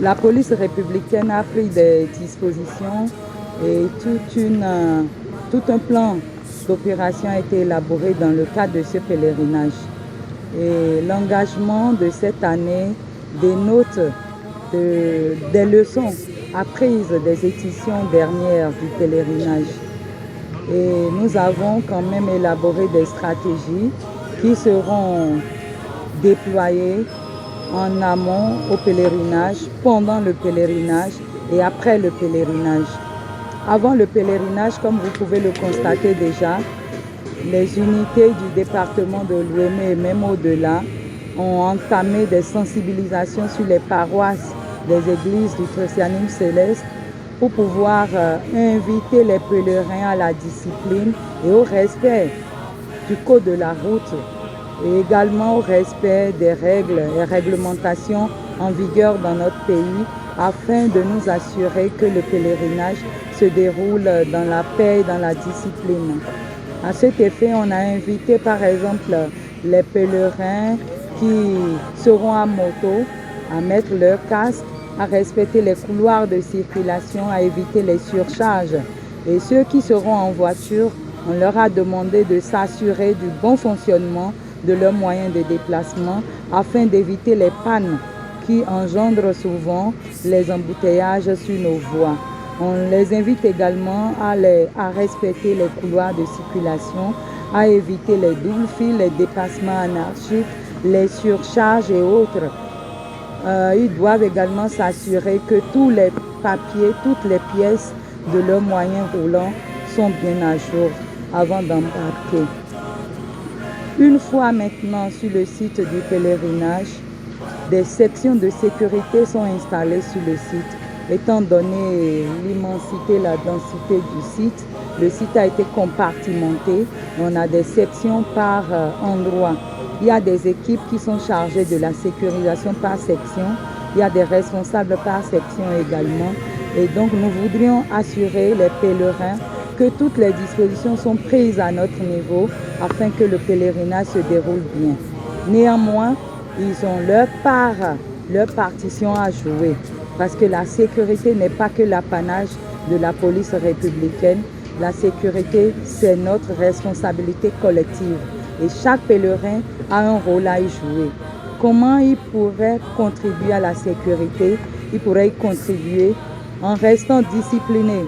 La police républicaine a pris des dispositions et tout un plan d'opération a été élaboré dans le cadre de ce pèlerinage. Et l'engagement de cette année dénote des leçons apprises des éditions dernières du pèlerinage. Et nous avons quand même élaboré des stratégies qui seront déployées en amont au pèlerinage, pendant le pèlerinage et après le pèlerinage. Avant le pèlerinage, comme vous pouvez le constater déjà, les unités du département de l'Ouémé et même au-delà ont entamé des sensibilisations sur les paroisses des églises du christianisme céleste pour pouvoir inviter les pèlerins à la discipline et au respect du code de la route et également au respect des règles et réglementations en vigueur dans notre pays afin de nous assurer que le pèlerinage se déroule dans la paix et dans la discipline. À cet effet, on a invité par exemple les pèlerins qui seront à moto à mettre leur casque, à respecter les couloirs de circulation, à éviter les surcharges. Et ceux qui seront en voiture, on leur a demandé de s'assurer du bon fonctionnement de leurs moyens de déplacement afin d'éviter les pannes qui engendrent souvent les embouteillages sur nos voies. On les invite également à respecter les couloirs de circulation, à éviter les doubles fils, les dépassements anarchiques, les surcharges et autres. Ils doivent également s'assurer que tous les papiers, toutes les pièces de leurs moyens roulants sont bien à jour avant d'embarquer. Une fois maintenant sur le site du pèlerinage, des sections de sécurité sont installées sur le site. Étant donné l'immensité, la densité du site, le site a été compartimenté. On a des sections par endroit. Il y a des équipes qui sont chargées de la sécurisation par section. Il y a des responsables par section également. Et donc nous voudrions assurer les pèlerins que toutes les dispositions sont prises à notre niveau afin que le pèlerinage se déroule bien. Néanmoins, ils ont leur part, leur partition à jouer parce que la sécurité n'est pas que l'apanage de la police républicaine. La sécurité, c'est notre responsabilité collective et chaque pèlerin a un rôle à y jouer. Comment il pourrait contribuer à la sécurité? Il pourrait y contribuer en restant discipliné,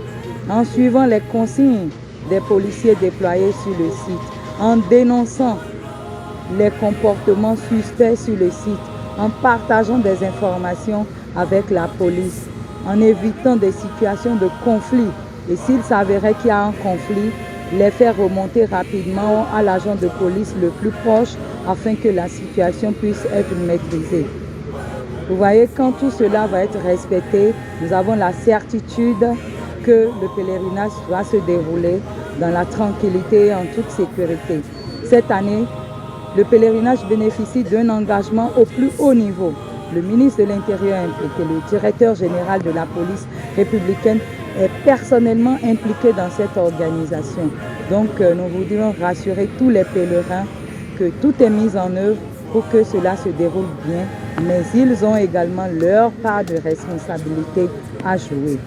en suivant les consignes des policiers déployés sur le site, en dénonçant les comportements suspects sur le site, en partageant des informations avec la police, en évitant des situations de conflit. Et s'il s'avérait qu'il y a un conflit, les faire remonter rapidement à l'agent de police le plus proche afin que la situation puisse être maîtrisée. Vous voyez, quand tout cela va être respecté, nous avons la certitude que le pèlerinage doit se dérouler dans la tranquillité et en toute sécurité. Cette année, le pèlerinage bénéficie d'un engagement au plus haut niveau. Le ministre de l'Intérieur est impliqué, le directeur général de la police républicaine est personnellement impliqué dans cette organisation. Donc nous voudrions rassurer tous les pèlerins que tout est mis en œuvre pour que cela se déroule bien, mais ils ont également leur part de responsabilité à jouer.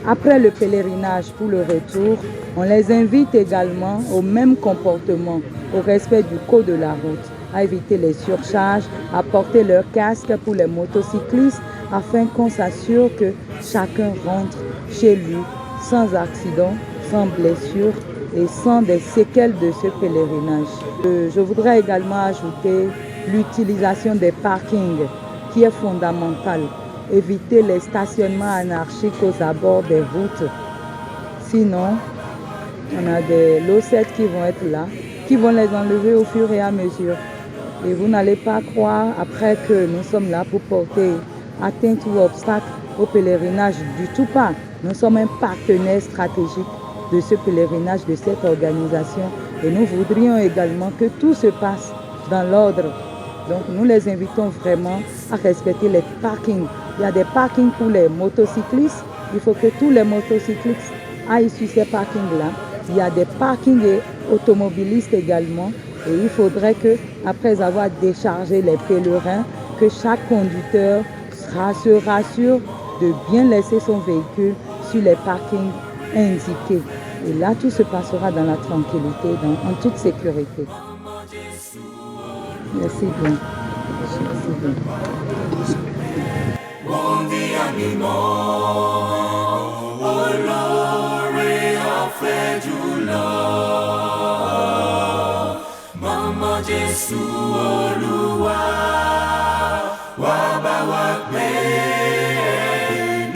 Après le pèlerinage pour le retour, on les invite également au même comportement, au respect du code de la route, à éviter les surcharges, à porter leur casque pour les motocyclistes afin qu'on s'assure que chacun rentre chez lui sans accident, sans blessure et sans des séquelles de ce pèlerinage. Je voudrais également ajouter l'utilisation des parkings qui est fondamentale. Éviter les stationnements anarchiques aux abords des routes. Sinon, On a des losettes qui vont être là, qui vont les enlever au fur et à mesure. Et vous n'allez pas croire après que nous sommes là pour porter atteinte ou obstacle au pèlerinage, du tout pas. Nous sommes un partenaire stratégique de ce pèlerinage, de cette organisation. Et nous voudrions également que tout se passe dans l'ordre. Donc nous les invitons vraiment à respecter les parkings. Il y a des parkings pour les motocyclistes. Il faut que tous les motocyclistes aillent sur ces parkings-là. Il y a des parkings automobilistes également. Et il faudrait que, après avoir déchargé les pèlerins, que chaque conducteur se rassure de bien laisser son véhicule sur les parkings indiqués. Et là, tout se passera dans la tranquillité, en toute sécurité. Merci bien. Merci bien. Jésù Olúwa wá bá wa gbé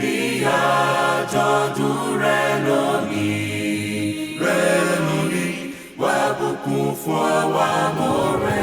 ní àjọ̀dún rẹ̀ lónìí wá bùkún fún àwa mọ́ rẹ̀.